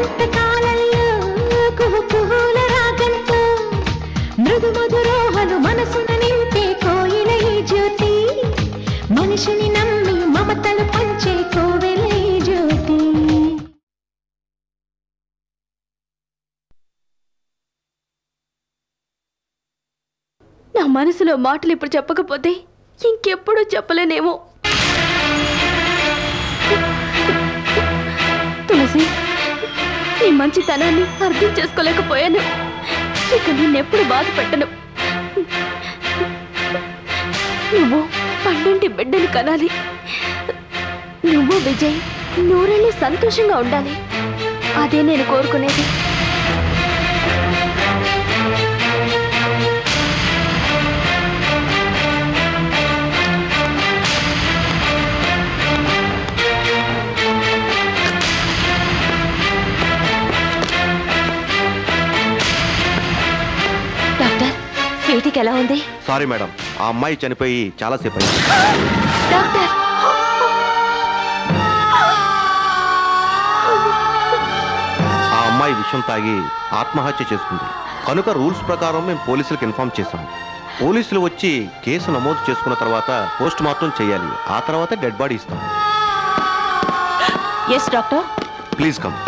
వసంత కాలంలో కుహు కుహుల రాగంతో మృదు మధురోహలు మనసున నింపే కోయిల ఈ జ్యోతి మనిషిని నమ్మి మమతలు పంచే కోవెల ఈ జ్యోతి. నా మనసులో మాటలు ఇప్పుడు చెప్పకపోతే ఇంకెప్పుడు చెప్పలేనేమో. తులసి, నీ మంచితనాన్ని అర్థం చేసుకోలేకపోయాను. ఇక నిన్నెప్పుడు బాధ పెట్టను. నువ్వు పండంటి బిడ్డని కనాలి. నువ్వు విజయ్ నూరేళ్ళు సంతోషంగా ఉండాలి. అదే నేను కోరుకునేది. స్వీటీకి ఎలా ఉంది? సారీ మేడం, ఆ అమ్మాయి చనిపోయి చాలాసేపు అయింది. డాక్టర్, ఆ అమ్మాయి విషం తాగి ఆత్మహత్య చేసుకుంది కనుక రూల్స్ ప్రకారం మేము పోలీసులకు ఇన్ఫార్మ్ చేశాం. పోలీసులు వచ్చి కేసు నమోదు చేసుకున్న తర్వాత పోస్ట్ మార్టం చేయాలి. ఆ తర్వాత డెడ్ బాడీ ఇస్తాం. Yes doctor, please come.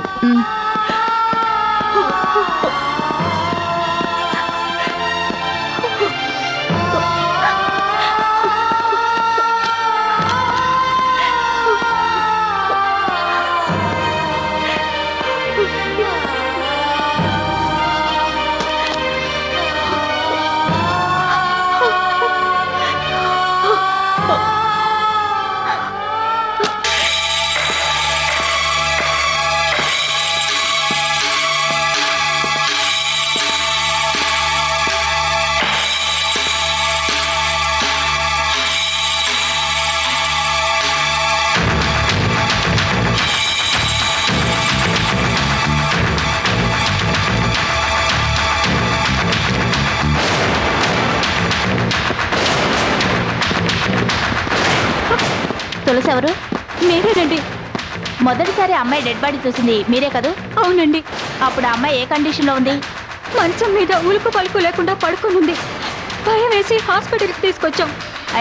Tulasi ఎవరు? మీరేనండి. మొదటిసారి అమ్మాయి డెడ్ బాడీ చూసింది మీరే కదూ? అవునండి. అప్పుడు అమ్మాయి ఏ కండిషన్లో ఉంది? మంచం మీద ఉలుకు పలుకు లేకుండా పడుకునుంది. భయం వేసి హాస్పిటల్కి తీసుకొచ్చాం.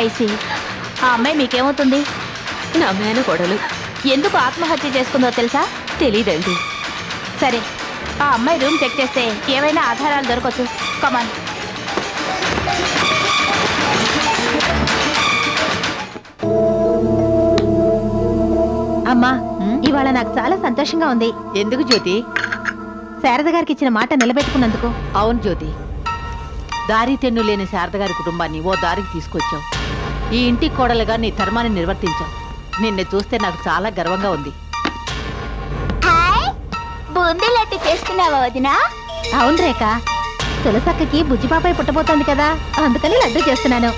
ఐసి, ఆ అమ్మాయి మీకేమవుతుంది? నా మేనకోడలు. ఎందుకు ఆత్మహత్య చేసుకుందో తెలుసా? తెలీదండి. సరే, ఆ అమ్మాయి రూమ్ చెక్ చేస్తే ఏవైనా ఆధారాలు దొరకచ్చు. కమాన్. అమ్మా, ఇవాళ నాకు చాలా సంతోషంగా ఉంది. ఎందుకు జ్యోతి? శారద గారికి ఇచ్చిన మాట నిలబెట్టుకున్నందుకు. అవును జ్యోతి, దారి తెన్ను లేని శారద గారి కుటుంబాన్ని ఓ దారికి తీసుకొచ్చావు. ఈ ఇంటి కోడలుగా నీ ధర్మాన్ని నిర్వర్తించావు. నిన్ను చూస్తే నాకు చాలా గర్వంగా ఉంది. బూందీ లడ్డు చేస్తున్నావా వదినా? అవును రేఖ, తులసక్కకి బుజ్జిపాపై పుట్టబోతోంది కదా, అందుకని లడ్డు చేస్తున్నాను.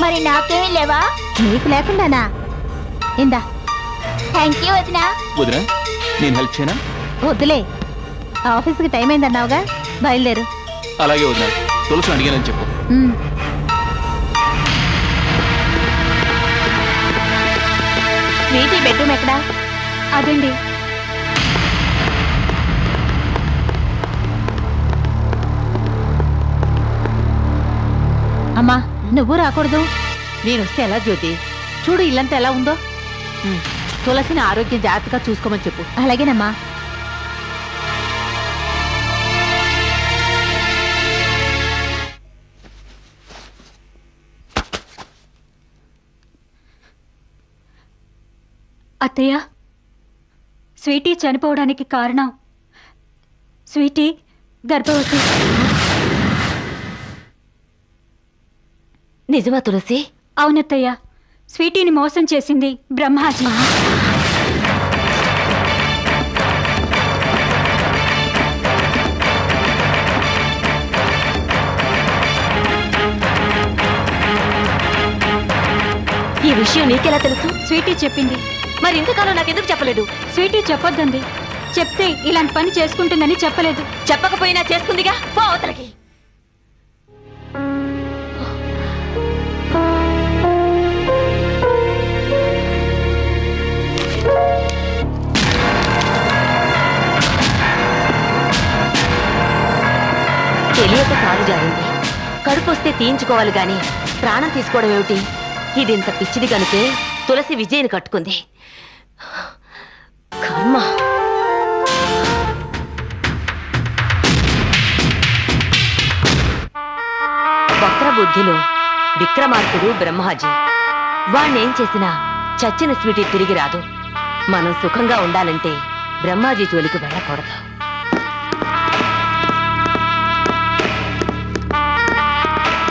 మరి నాకేమీ లేవా? నీకు లేకుండానా? ఇందా. థ్యాంక్ యూ వదినా. వదినా, నేను హెల్ప్ చేయనా? వద్దులే, ఆఫీస్కి టైం అయిందన్నావుగా, బయలుదేరు. అలాగే వదినా, తులసిని అడిగానని చెప్పు. స్వీటీ బెడ్రూమ్ ఎక్కడా? అదండి. అమ్మా, నువ్వు రాకూడదు. నేను వస్తే ఎలా జ్యోతి? చూడు ఇల్లంతా ఎలా ఉందో. తులసిని ఆరోగ్యం జాగ్రత్తగా చూసుకోమని చెప్పు. అలాగేనమ్మా. అత్తయ్య, స్వీటీ చనిపోవడానికి కారణం స్వీటీ గర్భవతి. నిజమా తులసి? అవునత్తయ్య, స్వీటీని మోసం చేసింది బ్రహ్మాజీ. ఈ విషయం నీకెలా తెలుసు? స్వీటీ చెప్పింది. మరి ఇంతకాలం నాకెందుకు చెప్పలేదు? స్వీటీ చెప్పొద్దండి. చెప్తే ఇలాంటి పని చేసుకుంటుందని చెప్పలేదు. చెప్పకపోయినా చేసుకుందిగా, పో అవతలకి. తెలియక కాలు జారింది. కడుపు వస్తే తీయించుకోవాలి గాని ప్రాణం తీసుకోవడం ఏమిటి? ఇది ఇంత పిచ్చిది కనుకే తులసి విజయ్ని కట్టుకుంది. కర్మ. వక్రబుద్ధిలో విక్రమార్కుడు బ్రహ్మాజీ. వాణ్ణేం చేసినా చచ్చిన స్వీటీ తిరిగి రాదు. మనం సుఖంగా ఉండాలంటే బ్రహ్మాజీ జోలికి వెళ్ళకూడదు.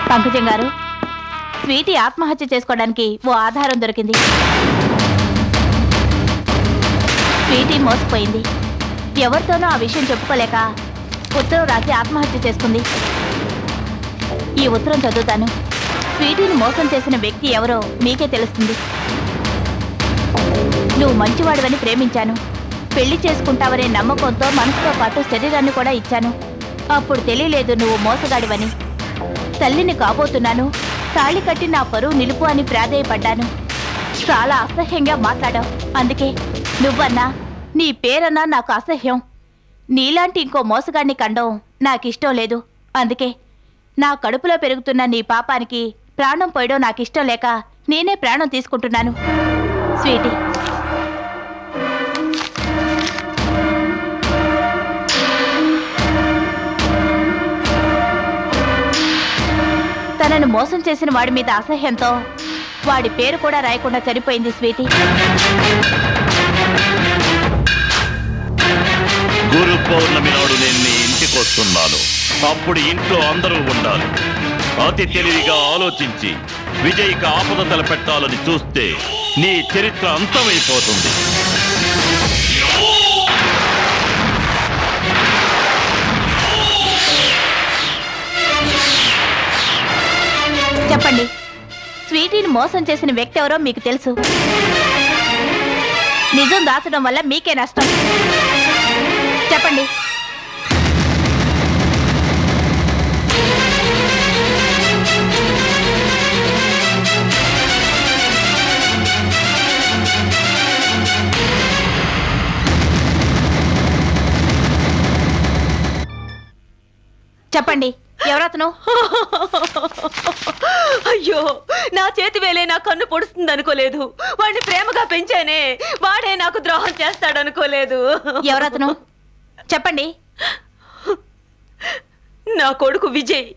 పంకజం గారు, స్వీటీ ఆత్మహత్య చేసుకోవడానికి ఓ ఆధారం దొరికింది. స్వీటీ మోసపోయింది. ఎవరితోనూ ఆ విషయం చెప్పుకోలేక ఉత్తరం రాసి ఆత్మహత్య చేసుకుంది. ఈ ఉత్తరం చదువుతాను. స్వీటీని మోసం చేసిన వ్యక్తి ఎవరో మీకే తెలుస్తుంది. నువ్వు మంచివాడివని ప్రేమించాను. పెళ్లి చేసుకుంటావనే నమ్మకంతో మనసుతో పాటు శరీరాన్ని కూడా ఇచ్చాను. అప్పుడు తెలియలేదు నువ్వు మోసగాడివని. తల్లిని కాబోతున్నాను, తాళి కట్టి నా పరువు నిలుపు అని ప్రాధేయపడ్డాను. చాలా అసహ్యంగా మాట్లాడావు. అందుకే నువ్వన్నా నీ పేరన్నా నాకు అసహ్యం. నీలాంటి ఇంకో మోసగాడిని కండం నాకిష్టం లేదు. అందుకే నా కడుపులో పెరుగుతున్న నీ పాపానికి ప్రాణం పోయడం నాకిష్టం లేక నేనే ప్రాణం తీసుకుంటున్నాను. స్వీటీ. తనను మోసం చేసిన వాడి మీద అసహ్యంతో వాడి పేరు కూడా రాయకుండా చనిపోయింది స్వీటీ. గురు పౌర్ణమి నాడు నేను మీ ఇంటికి వస్తున్నాను. అప్పుడు ఇంట్లో అందరూ ఉండాలి. అతి తెలివిగా ఆలోచించి విజయ్కి ఆపద తలపెట్టాలని చూస్తే నీ చరిత్ర అంతమైపోతుంది. చెప్పండి, స్వీటీని మోసం చేసిన వ్యక్తి ఎవరో మీకు తెలుసు. నిజం దాచడం వల్ల మీకే నష్టం. చెప్పండి. చెప్పండి, ఎవరతను? అయ్యో, నా చేతి వేలే నా కన్ను పొడుస్తుంది అనుకోలేదు. వాడిని ప్రేమగా పెంచానే, వాడే నాకు ద్రోహం చేస్తాడనుకోలేదు. ఎవరతను? చెప్పండి. నా కొడుకు విజయ్.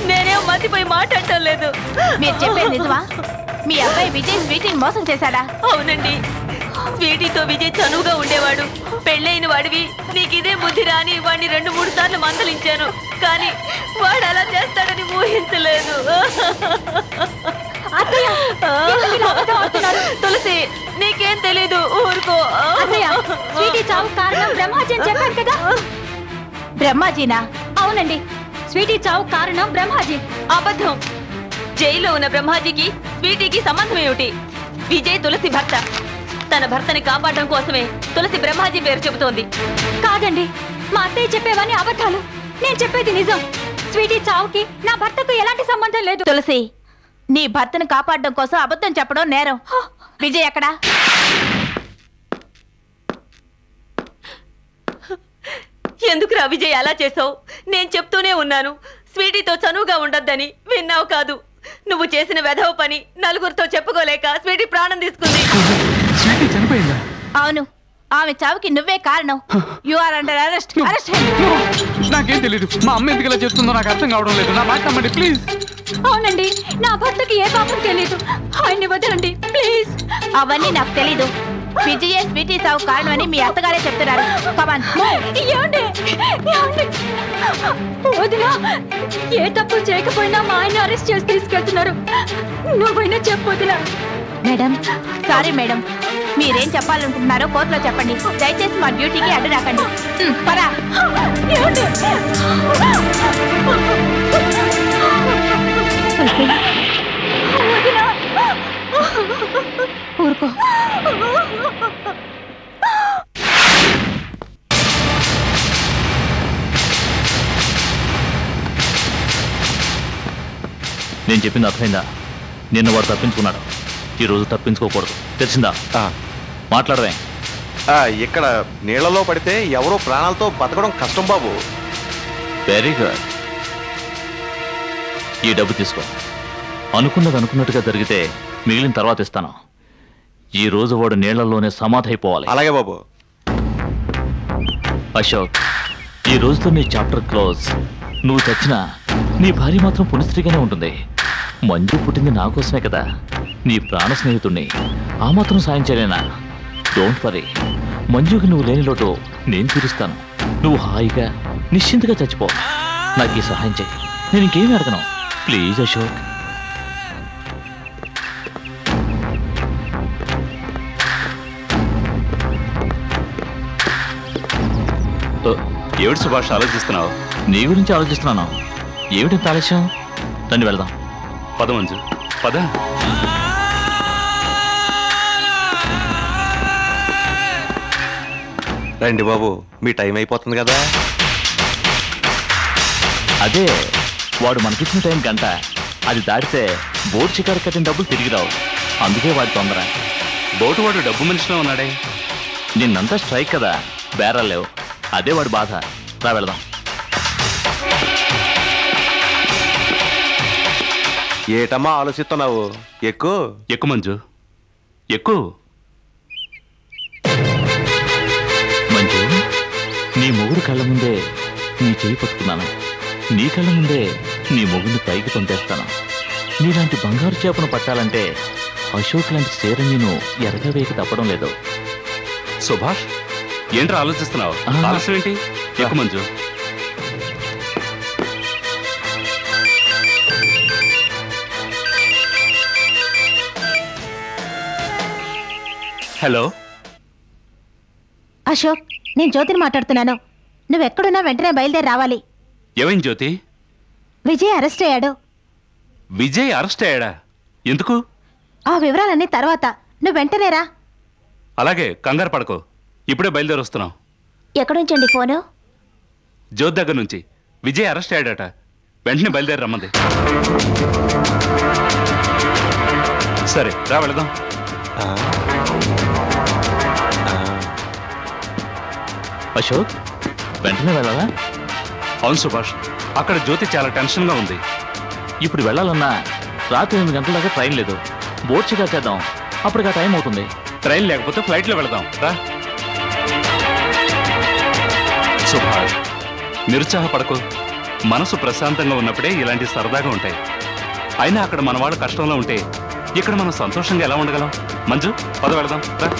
నేనేం మతిపోయి మాట్లాడటం లేదు. మీరు చెప్పేది నిజమా? మీ అబ్బాయి విజయ్ స్వీటీని మోసం చేశాడా? అవునండి. స్వీటీతో విజయ్ చనువుగా ఉండేవాడు. పెళ్ళైన వాడివి, నీకు ఇదే బుద్ధి రాని వాడిని 2-3 సార్లు మందలించాను. కానీ వాడు అలా చేస్తాడని ఊహించలేదు. తులసి, నీకేం తెలీదు, ఊరుకో. స్వీటీ చావు కారణం బ్రహ్మాజీ అని చెప్పారు కదా? బ్రహ్మాజీనా? అవునండి, స్వీటీ చావు కారణం బ్రహ్మాజీ. అబద్ధం. జైల్లో ఉన్న బ్రహ్మాజీకి స్వీటీకి సంబంధం ఏమిటి? విజయ్ తులసి భర్త. తన భర్తని కాపాడడం కోసమే తులసి బ్రహ్మాజీ పేరు చెబుతోంది. కాదండి, మా అత్తయ్య చెప్పేవని అబద్ధాలు. నేను చెప్పేది నిజం. స్వీటీ చావుకి నా భర్తకు ఎలాంటి సంబంధం లేదు. తులసి, నీ భర్తను కాపాడడం కోసం అబద్ధం చెప్పడం నేరం. విజయ్ ఎక్కడా? ఎందుకురా విజయ్ అలా చేసావు? నేను చెప్తూనే ఉన్నాను, స్వీటీతో చనువుగా ఉండొద్దని. విన్నావు కాదు. నువ్వు చేసిన వెధవ పని నలుగురితో చెప్పుకోలేక స్వీటీ ప్రాణం తీసుకుంది. అవును, ఆమె చావుకి నువ్వే కారణం. You are under arrest. Arrest. నాకేం తెలీదు. మా అమ్మ ఎందుకు ఇలా చెప్తుందో నాకు అర్థం కావడం లేదు. నా మాట నమ్మండి ప్లీజ్. అవునండి, నా భర్తకి ఏ పాపం తెలీదు. ఆయన్ని వదలండి ప్లీజ్. అవన్నీ నాకు తెలీదు. విజయ స్వీటీ చావు కారణమని మీ అత్తగారే చెప్తున్నారు. కమాన్. వదినా, ఏ తప్పు చేయకపోయినా మా ఆయన అరెస్ట్ చేసి తీసుకెళ్తున్నారు. నువ్వైనా చెప్పు వదినా. Madam, sorry madam. మీరేం చెప్పాలనుకుంటున్నారో కోర్టులో చెప్పండి. దయచేసి మా డ్యూటీకి అడ్డు రాకండి. పరా. ఊరుకో. నేను చెప్పింది అర్థమైందా? నిన్న వాడు తప్పించుకున్నాడు. ఈరోజు తప్పించుకోకూడదు, తెలిసిందా? మాట్లాడవే. ఇక్కడ నీళ్లలో పడితే ఎవరో ప్రాణాలతో బతకడం కష్టం బాబు. Very good. ఈ డబ్బు తీసుకో. అనుకున్నది అనుకున్నట్టుగా జరిగితే మిగిలిన తర్వాత ఇస్తాను. ఈ రోజు వాడు నీళ్లలోనే సమాధి అయిపోవాలి. అలాగే బాబు. అశోక్, ఈ రోజుతో నీ చాప్టర్ క్లోజ్. నువ్వు చచ్చినా నీ భార్య మాత్రం పుణ్యస్త్రీగానే ఉంటుంది. మంజు పుట్టింది నా కోసమే కదా, నీ ప్రాణ స్నేహితుడిని. ఆ మాత్రం సాయం చేయలేనా? డోంట్ వరీ, మంజుకి నువ్వు లేని లోటు నేను తీరుస్తాను. నువ్వు హాయిగా నిశ్చింతగా చచ్చిపో. నాకు ఈ సహాయం చేయి, నేను ఇంకేమీ అడగను. ప్లీజ్ అశోక్. ఏమిటి సుభాష్ ఆలోచిస్తున్నావు? నీ గురించి ఆలోచిస్తున్నాను. ఏమిటి ఆలస్యం? రండి వెళ్దాం. పద మంజు, పద. రండి బాబు, మీ టైం అయిపోతుంది కదా. అదే, వాడు మనకిచ్చిన టైం గంట. అది దాటితే బోట్ షికారు కట్టిన డబ్బులు తిరిగి రావు. అందుకే వాడి తొందర. బోటు వాడు డబ్బు మనిషిలో ఉన్నాడే. నిన్నంతా స్ట్రైక్ కదా, బేరాలు లేవు. అదే వాడి బాధ. రా వెళదాం. ఏటమ్మా ఆలోచిస్తున్నావు? ఎక్కువ ఎక్కువ మంజు, ఎక్కువ. మంజు, నీ మొగుడు కళ్ళ ముందే నీ చేయి పట్టుకున్నాను. నీ కళ్ళ ముందే నీ మొగుడిని పైకి పొందేస్తాను. నీలాంటి బంగారు చేపను పట్టాలంటే అశోక్ లాంటి సేర నేను ఎరగవేకి తప్పడం లేదు. సుభాష్, ఏంట్రా ఆలోచిస్తున్నావు? ఆలస్యం ఏంటి? ఎక్కువ మంజు. హలో అశోక్, నేను జ్యోతిని మాట్లాడుతున్నాను. నువ్వెక్కడున్నా వెంటనే బయలుదేరి రావాలి. ఏమైంది జ్యోతి? విజయ్ అరెస్ట్ అయ్యాడు. విజయ్ అరెస్ట్ అయ్యాడా? ఎందుకు? ఆ వివరాలన్నీ తర్వాత. నువ్వు వెంటనే రా. అలాగే, కంగారు పడకు. ఇప్పుడే బయలుదేరి వస్తున్నాం. ఎక్కడి నుంచండి ఫోను? జ్యోతి దగ్గర నుంచి. విజయ్ అరెస్ట్ అయ్యాడట, వెంటనే బయలుదేరి రమ్మంది. సరే రా వెళదాం. అశోక్, వెంటనే వెళ్ళాలా? అవును సుభాష్, అక్కడ జ్యోతి చాలా టెన్షన్గా ఉంది. ఇప్పుడు వెళ్ళాలన్నా రాత్రి 8 గంటల దాకా ట్రైన్ లేదు. బోట్ షికారు చేద్దాం, అప్పటికి ఆ టైం అవుతుంది. ట్రైన్ లేకపోతే ఫ్లైట్లో వెళదాం రా. సుభాష్, నిరుత్సాహపడకు. మనసు ప్రశాంతంగా ఉన్నప్పుడే ఇలాంటి సరదాగా ఉంటాయి. అయినా అక్కడ మన వాళ్ళు కష్టంలో ఉంటే ఇక్కడ మనం సంతోషంగా ఎలా ఉండగలం? మంజు, పద వెళదాం రా.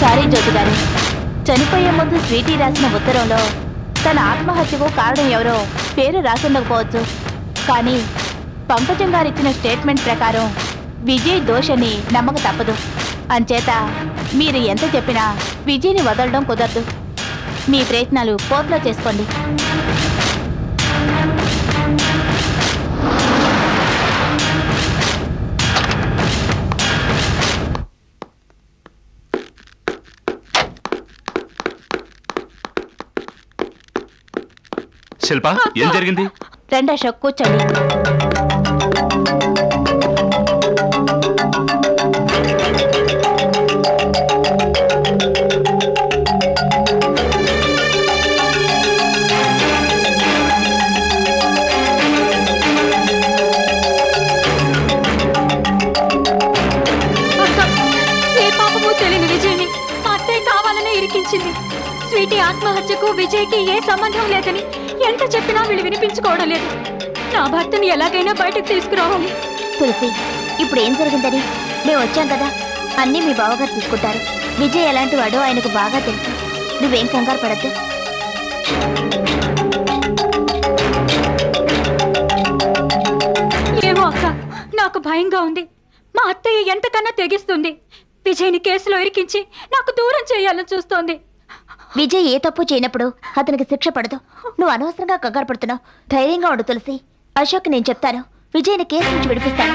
సారీ జ్యోతి గారు, చనిపోయే ముందు స్వీటీ రాసిన ఉత్తరంలో తన ఆత్మహత్యకు కారణం ఎవరో పేరు రాసుండకపోవచ్చు. కానీ పంకజం గారు ఇచ్చిన స్టేట్మెంట్ ప్రకారం విజయ్ దోషని నమ్మక తప్పదు. అంచేత మీరు ఎంత చెప్పినా విజయ్ని వదలడం కుదరదు. మీ ప్రయత్నాలు కోర్టులో చేసుకోండి. శిల్ప, ఏం జరిగింది? రండి అశోక్, కూర్చోండి. ఏ పాపము తెలియని విజయ్ని మా అత్తయ్య కావాలనే ఇరికించింది. స్వీటీ ఆత్మహత్యకు విజయ్కి ఏ సంబంధం లేదని ఎంత చెప్పినా వీళ్ళు వినిపించుకోవడం లేదు. నా భర్తని ఎలాగైనా బయటకు తీసుకురావాలి. తులసి, ఇప్పుడు ఏం జరిగిందని? మేము వచ్చాం కదా, అన్నీ మీ బావగారు తీసుకుంటారు. విజయ్ ఎలాంటి వాడో ఆయనకు బాగా తెలుసు. నువ్వేం కంగారు పడద్దు. ఏమో అక్క, నాకు భయంగా ఉంది. మా అత్తయ్య ఎంతకన్నా తెగిస్తుంది. విజయ్ని కేసులో ఇరికించి నాకు దూరం చేయాలని చూస్తోంది. విజయ్ ఏ తప్పు చేయనప్పుడు అతనికి శిక్ష పడదు. నువ్వు అనవసరంగా కంగారు పడుతున్నావు. ధైర్యంగా ఉండు తులసి. అశోక్, నేను చెప్తాను. విజయ్ని కేసు నుంచి విడిపిస్తాను.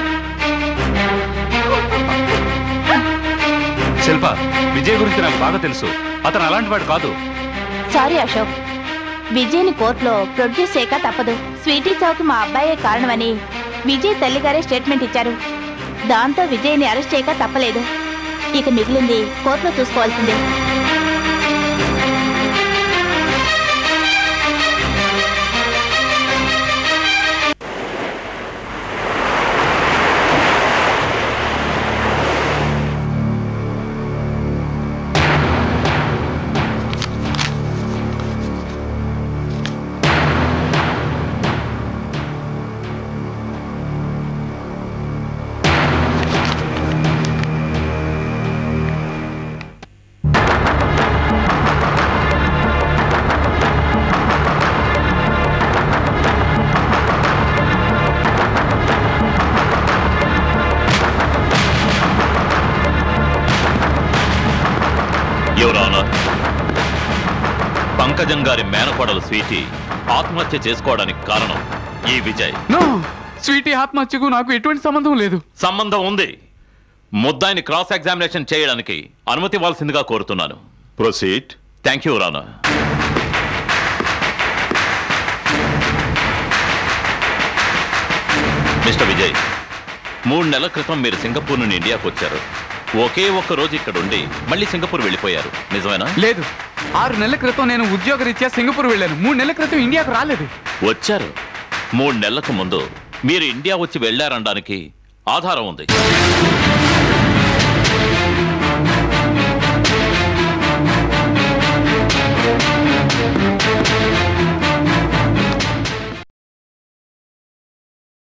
శిల్ప, విజయ్ గురించి నాకు బాగా తెలుసు. అతను అలాంటి వాడు కాదు. సారీ అశోక్, విజయ్ని కోర్టులో ప్రొడ్యూస్ చేయక తప్పదు. స్వీటీ చావుకి మా అబ్బాయే కారణమని విజయ్ తల్లిగారే స్టేట్మెంట్ ఇచ్చారు. దాంతో విజయ్ని అరెస్ట్ చేయక తప్పలేదు. ఇక మిగిలింది కోర్టులో చూసుకోవాల్సిందే. పంకజం గారి మేనకోడలు స్వీటీ ఆత్మహత్య చేసుకోవడానికి కారణం ఈ విజయ్. స్వీటీ ఆత్మహత్యకు నాకు ఎటువంటి సంబంధం లేదు. సంబంధం ఉంది. ముద్దాయిని క్రాస్ ఎగ్జామినేషన్ చేయడానికి అనుమతి ఇవ్వాల్సిందిగా కోరుతున్నాను. Proceed. Thank you Rana. Mister Vijay, 3 నెలల క్రితం మీరు సింగపూర్ నుండి ఇండియాకు వచ్చారు. ఒకే ఒక్క రోజు ఇక్కడ ఉండి మళ్ళీ సింగపూర్ వెళ్ళిపోయారు, నిజమేనా? లేదు, 6 నెలల క్రితం నేను ఉద్యోగరీత్యా సింగపూర్ వెళ్ళాను. 3 నెలల క్రితం ఇండియాకు రాలేదు. వచ్చారు. 3 నెలలకు ముందు మీరు ఇండియా వచ్చి వెళ్ళారనడానికి ఆధారం ఉంది.